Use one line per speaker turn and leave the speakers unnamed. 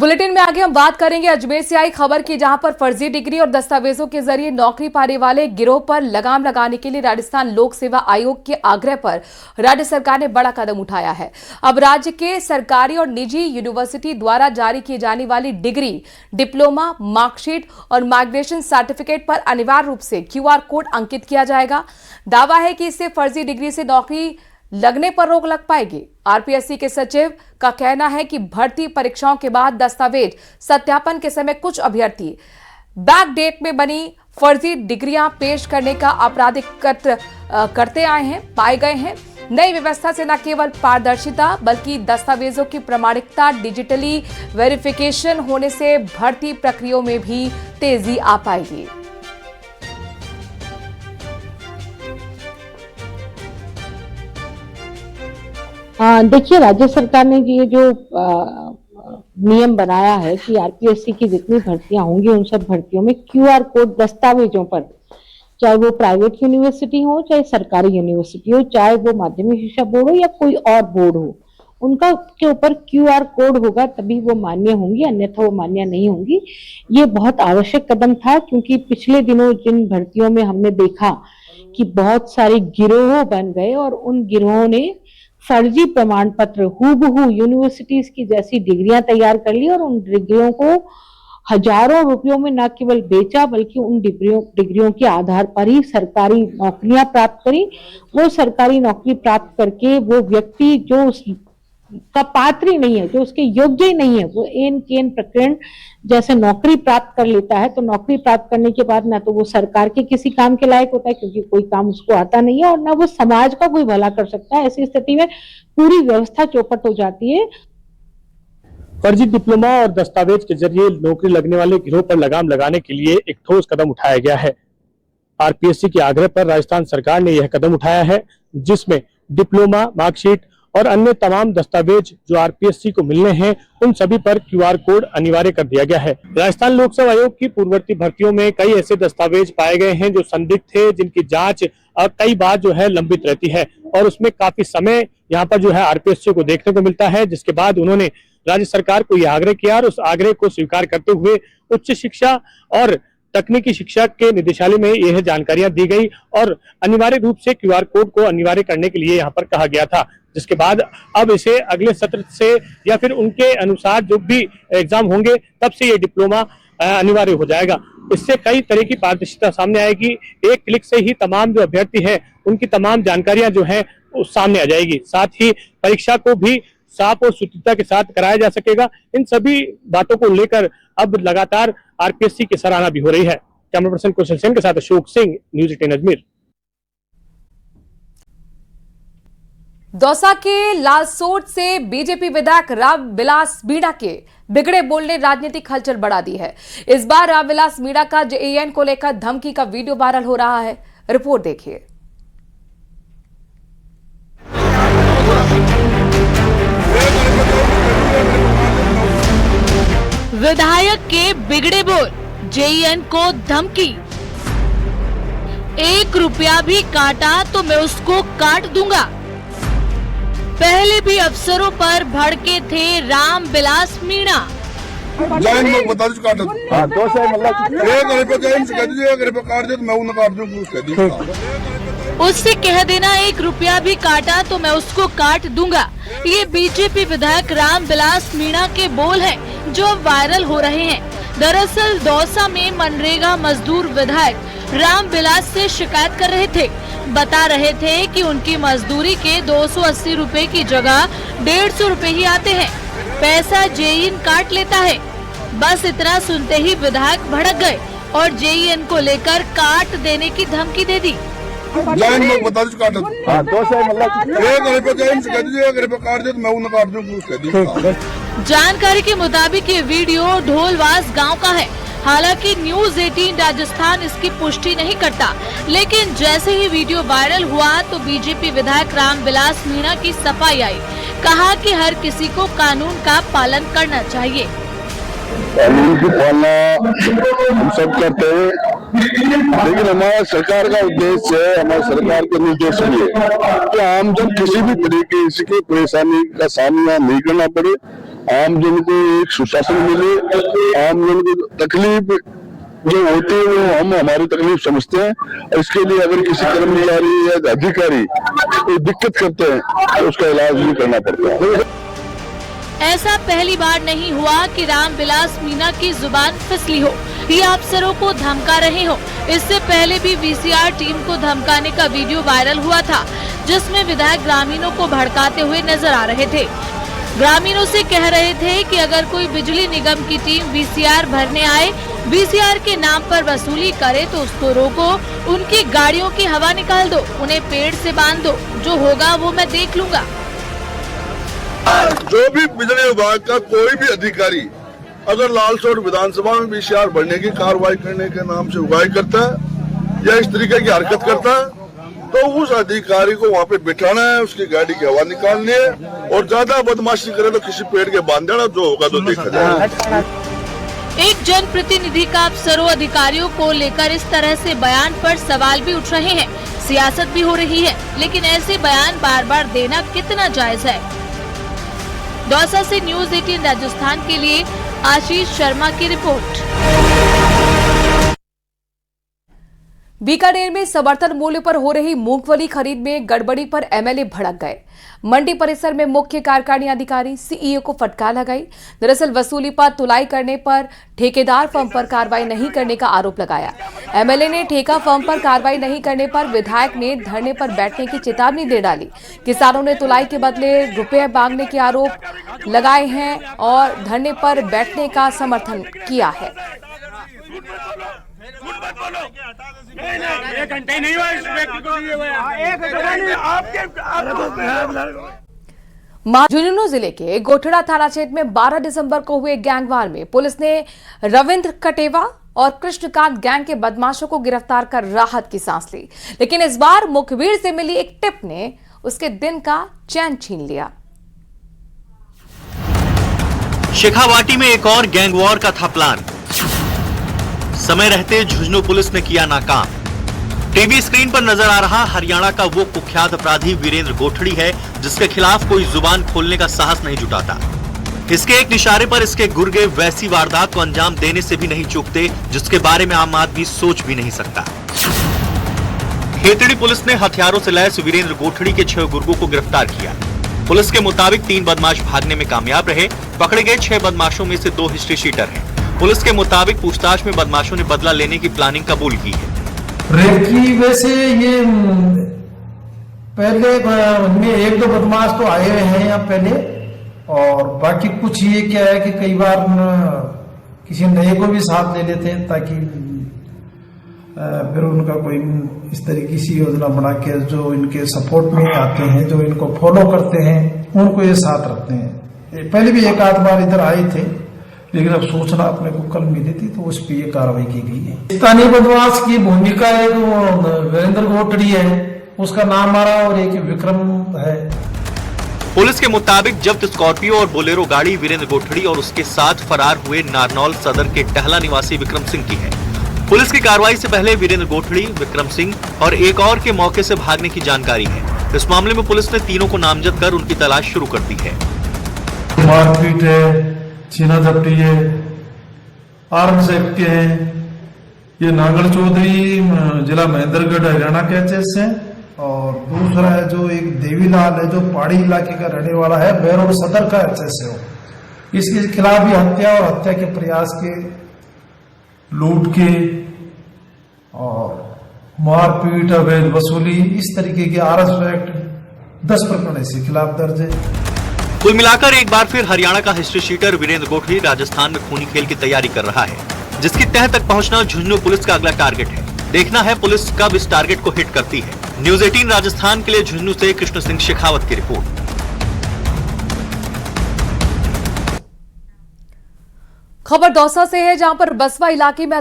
Bulletin में आगे हम बात करेंगे अजमेर से आई खबर की, जहां पर फर्जी डिग्री और दस्तावेजों के जरिए नौकरी पाने वाले गिरोह पर लगाम लगाने के लिए राजस्थान लोक सेवा आयोग के आग्रह पर राज्य सरकार ने बड़ा कदम उठाया है। अब राज्य के सरकारी और निजी यूनिवर्सिटी द्वारा जारी की जाने वाली डिग्री, डिप्लोमा, मार्कशीट और माइग्रेशन सर्टिफिकेट पर अनिवार्य रूप से QR कोड अंकित किया जाएगा। दावा है कि इससे फर्जी डिग्री से नौकरी लगने पर रोक लग पाएगी। RPSC के सचिव का कहना है कि भर्ती परीक्षाओं के बाद दस्तावेज सत्यापन के समय कुछ अभ्यर्थी बैकडेट में बनी फर्जी डिग्रियां पेश करने का आपराधिक कृत्य करते पाए गए हैं। नई व्यवस्था से न केवल पारदर्शिता बल्कि दस्तावेजों की प्रामाणिकता डिजिटली वेरिफिकेशन होने से भर्ती प्रक्रियाओं में भी तेजी आ पाएगी।
देखिए, राज्य सरकार ने ये जो नियम बनाया है कि RPSC की जितनी भर्तियां होंगी उन सब भर्तियों में QR कोड दस्तावेजों पर, चाहे वो प्राइवेट यूनिवर्सिटी हो, चाहे सरकारी यूनिवर्सिटी हो, चाहे वो माध्यमिक शिक्षा बोर्ड हो या कोई और बोर्ड हो, उनका के ऊपर QR कोड होगा तभी वो मान्य होंगी, अन्यथा वो मान्य नहीं होंगी। ये बहुत आवश्यक कदम था, क्योंकि पिछले दिनों जिन भर्तियों में हमने देखा कि बहुत सारे गिरोह बन गए और उन गिरोहों ने फर्जी प्रमाण पत्र हूबहू यूनिवर्सिटीज की जैसी डिग्रियां तैयार कर ली और उन डिग्रियों को हजारों रुपयों में न केवल बेचा बल्कि उन डिग्रियों के आधार पर ही सरकारी नौकरियां प्राप्त करी। वो सरकारी नौकरी प्राप्त करके वो व्यक्ति जो उसका पात्र ही नहीं है, जो उसके योग्य ही नहीं है, वो एन केन प्रकरण जैसे नौकरी प्राप्त कर लेता है, तो नौकरी प्राप्त करने के बाद ना तो वो सरकार के किसी काम के लायक होता है, क्योंकि कोई काम उसको आता नहीं है, और ना वो समाज का कोई भला कर सकता है। ऐसी स्थिति में पूरी व्यवस्था चौपट हो जाती है।
फर्जी डिप्लोमा और दस्तावेज के जरिए नौकरी लगने वाले गिरोह पर लगाम लगाने के लिए एक ठोस कदम उठाया गया है। RPSC के आग्रह पर राजस्थान सरकार ने यह कदम उठाया है, जिसमें डिप्लोमा, मार्कशीट और अन्य तमाम दस्तावेज जो RPSC को मिलने हैं उन सभी पर QR कोड अनिवार्य कर दिया गया है। राजस्थान लोक सेवा आयोग की पूर्ववर्ती भर्तियों में कई ऐसे दस्तावेज पाए गए हैं जो संदिग्ध थे, जिनकी जांच कई बार जो है लंबित रहती है और उसमें काफी समय यहाँ पर जो है RPSC को देखने को मिलता है, जिसके बाद उन्होंने राज्य सरकार को यह आग्रह किया और उस आग्रह को स्वीकार करते हुए उच्च शिक्षा और तकनीकी शिक्षा के निदेशालय में यह जानकारियां दी गई और अनिवार्य रूप से QR कोड को अनिवार्य करने के लिए यहाँ पर कहा गया था, जिसके बाद अब इसे अगले सत्र से या फिर उनके अनुसार जो भी एग्जाम होंगे तब से ये डिप्लोमा अनिवार्य हो जाएगा। इससे कई तरह की पारदर्शिता सामने आएगी। एक क्लिक से ही तमाम जो अभ्यर्थी हैं उनकी तमाम जानकारियां जो हैं सामने आ जाएगी। साथ ही परीक्षा को भी साफ और शुचिता के साथ कराया जा सकेगा। इन सभी बातों को लेकर अब लगातार RPSC की सराहना भी हो रही है। कैमरा पर्सन कौशल सेन के साथ अशोक सिंह, न्यूज़ 18 अजमेर।
दौसा के लालसोट से बीजेपी विधायक रामविलास मीणा के बिगड़े बोलने राजनीतिक हलचल बढ़ा दी है। इस बार रामविलास मीणा का JEN को लेकर धमकी का वीडियो वायरल हो रहा है। रिपोर्ट देखिए।
विधायक के बिगड़े बोल, JEN को धमकी। 1 रुपया भी काटा तो मैं उसको काट दूंगा। पहले भी अफसरों पर भड़के थे रामविलास मीणा। उससे कह देना 1 रुपया भी काटा तो मैं उसको काट दूंगा। ये बीजेपी विधायक रामविलास मीणा के बोल हैं जो वायरल हो रहे हैं। दरअसल दौसा में मनरेगा मजदूर विधायक रामविलास से शिकायत कर रहे थे। बता रहे थे कि उनकी मजदूरी के 280 रुपए की जगह 150 रुपए ही आते हैं। पैसा JEN काट लेता है। बस इतना सुनते ही विधायक भड़क गए और JEN को लेकर काट देने की धमकी दे दी। जानकारी के मुताबिक ये वीडियो ढोलवास गांव का है। हालांकि न्यूज़ 18 राजस्थान इसकी पुष्टि नहीं करता, लेकिन जैसे ही वीडियो वायरल हुआ तो बीजेपी विधायक रामविलास मीणा की सफाई आई। कहा कि हर किसी को कानून का पालन करना चाहिए।
कानून की पालना हम सब करते हैं, लेकिन हमारा सरकार का उद्देश्य है, हमारे सरकार का निर्देश भी है कि आमजन किसी भी तरीके की परेशानी का सामना नहीं करना पड़े आम जन को एक सुशासन मिले, आम जन को तकलीफ जो होती है वो हम हमारी तकलीफ समझते हैं। और इसके लिए अगर किसी कर्मचारी या अधिकारी कोई दिक्कत करते हैं तो उसका इलाज भी करना पड़ता है।
ऐसा पहली बार नहीं हुआ कि रामविलास मीणा की जुबान फिसली हो या अफसरों को धमका रहे हो। इससे पहले भी वीसीआर टीम को धमकाने का वीडियो वायरल हुआ था, जिसमें विधायक ग्रामीणों को भड़काते हुए नजर आ रहे थे। ग्रामीणों से कह रहे थे कि अगर कोई बिजली निगम की टीम वीसीआर भरने आए, वीसीआर के नाम पर वसूली करे तो उसको रोको, उनकी गाड़ियों की हवा निकाल दो, उन्हें पेड़ से बांध दो, जो होगा वो मैं देख लूंगा।
जो भी बिजली विभाग का कोई भी अधिकारी अगर लालसोट विधानसभा में वीसीआर भरने की कार्रवाई करने के नाम से उगाही करता है या इस तरीके की हरकत करता है तो उस अधिकारी को वहाँ पे बिठाना है, उसकी गाड़ी की हवा निकालनी है और ज्यादा बदमाशी करे तो किसी पेड़ के बांध देना, जो होगा तो देखा जाएगा।
एक जनप्रतिनिधि का अफसरों अधिकारियों को लेकर इस तरह से बयान पर सवाल भी उठ रहे हैं। सियासत भी हो रही है, लेकिन ऐसे बयान बार बार देना कितना जायज है। दौसा से न्यूज़ 18 राजस्थान के लिए आशीष शर्मा की रिपोर्ट।
बीकानेर में समर्थन मूल्य पर हो रही मूंगफली खरीद में गड़बड़ी पर एमएलए भड़क गए। मंडी परिसर में मुख्य कार्यकारिणी अधिकारी सीईओ को फटकार लगाई। दरअसल वसूली पर तुलाई करने पर ठेकेदार फर्म पर कार्रवाई नहीं करने का आरोप लगाया। एमएलए ने ठेका फर्म पर कार्रवाई नहीं करने पर विधायक ने धरने पर बैठने की चेतावनी दे डाली। किसानों ने तुलाई के बदले रुपए मांगने के आरोप लगाए हैं और धरने पर बैठने का समर्थन किया है।
एक घंटे नहीं हुआ इस व्यक्ति को दिए हुए।
झुंझुनू जिले के गोठड़ा थाना क्षेत्र में 12 दिसंबर को हुए गैंगवार में पुलिस ने रविंद्र कटेवा और कृष्णकांत गैंग के बदमाशों को गिरफ्तार कर राहत की सांस ली, लेकिन इस बार मुखबिर से मिली एक टिप ने उसके दिन का चैन छीन लिया।
शेखावाटी में एक और गैंगवॉर का था प्लान। समय रहते झुंझुनू पुलिस ने किया नाकाम। टीवी स्क्रीन पर नजर आ रहा हरियाणा का वो कुख्यात अपराधी वीरेंद्र गोठड़ी है, जिसके खिलाफ कोई जुबान खोलने का साहस नहीं जुटाता। इसके एक इशारे पर इसके गुर्गे वैसी वारदात को अंजाम देने से भी नहीं चूकते जिसके बारे में आम आदमी सोच भी नहीं सकता। खेतड़ी पुलिस ने हथियारों से लैस वीरेंद्र गोठड़ी के 6 गुर्गों को गिरफ्तार किया। पुलिस के मुताबिक 3 बदमाश भागने में कामयाब रहे। पकड़े गए 6 बदमाशों में से 2 हिस्ट्री शीटर हैं। पुलिस के मुताबिक पूछताछ में बदमाशों ने बदला लेने की प्लानिंग कबूल की है।
रेप की वैसे ये पहले में 1-2 बदमाश तो आए हुए हैं यहाँ पहले, और बाकी कुछ ये क्या है कि कई बार किसी नए को भी साथ ले लेते हैं ताकि फिर उनका कोई इस तरीके की योजना बना के जो इनके सपोर्ट में आते हैं, जो इनको फॉलो करते हैं, उनको ये साथ रखते हैं। पहले भी एक आध बार इधर आए थे, लेकिन अब सूचना अपने को कल मिली थी तो उस पर यह कार्रवाई की गई है। स्थानीय बदमाश की भूमिका एक वीरेंद्र गोठड़ी है, उसका नाम आ रहा, और एक विक्रम है।
पुलिस के मुताबिक जब्त स्कॉर्पियो और बोलेरो गाड़ी वीरेंद्र गोठड़ी और उसके साथ फरार हुए नारनौल सदर के टहला निवासी विक्रम सिंह की है। पुलिस की कार्रवाई से पहले वीरेंद्र गोठड़ी, विक्रम सिंह और एक और के मौके से भागने की जानकारी है। इस मामले में पुलिस ने तीनों को नामजद कर उनकी तलाश शुरू कर दी है।
मारपीट है, छीना झपटी है, आर्म्स एक्ट के हैं। ये नागल चौधरी जिला महेंद्रगढ़ हरियाणा के एचएस है, और दूसरा है जो एक देवीलाल है जो पहाड़ी इलाके का रहने वाला है, बेरोड सदर का एचएस है। इसके खिलाफ भी हत्या और हत्या के प्रयास के, लूट के और मारपीट, अवैध वसूली, इस तरीके के आरएस एक्ट 10 प्रकरण इसके खिलाफ दर्ज है।
कुल मिलाकर एक बार फिर हरियाणा का हिस्ट्री शीटर वीरेंद्र गोठड़ी राजस्थान में खूनी खेल की तैयारी कर रहा है, जिसकी तह तक पहुंचना झुंझुनू पुलिस का अगला टारगेट है। देखना है पुलिस कब इस टारगेट को हिट करती है। न्यूज़ 18 राजस्थान के लिए झुंझुनू से कृष्ण सिंह शेखावत की रिपोर्ट।
खबर दौसा से है, जहां पर बसवा इलाके में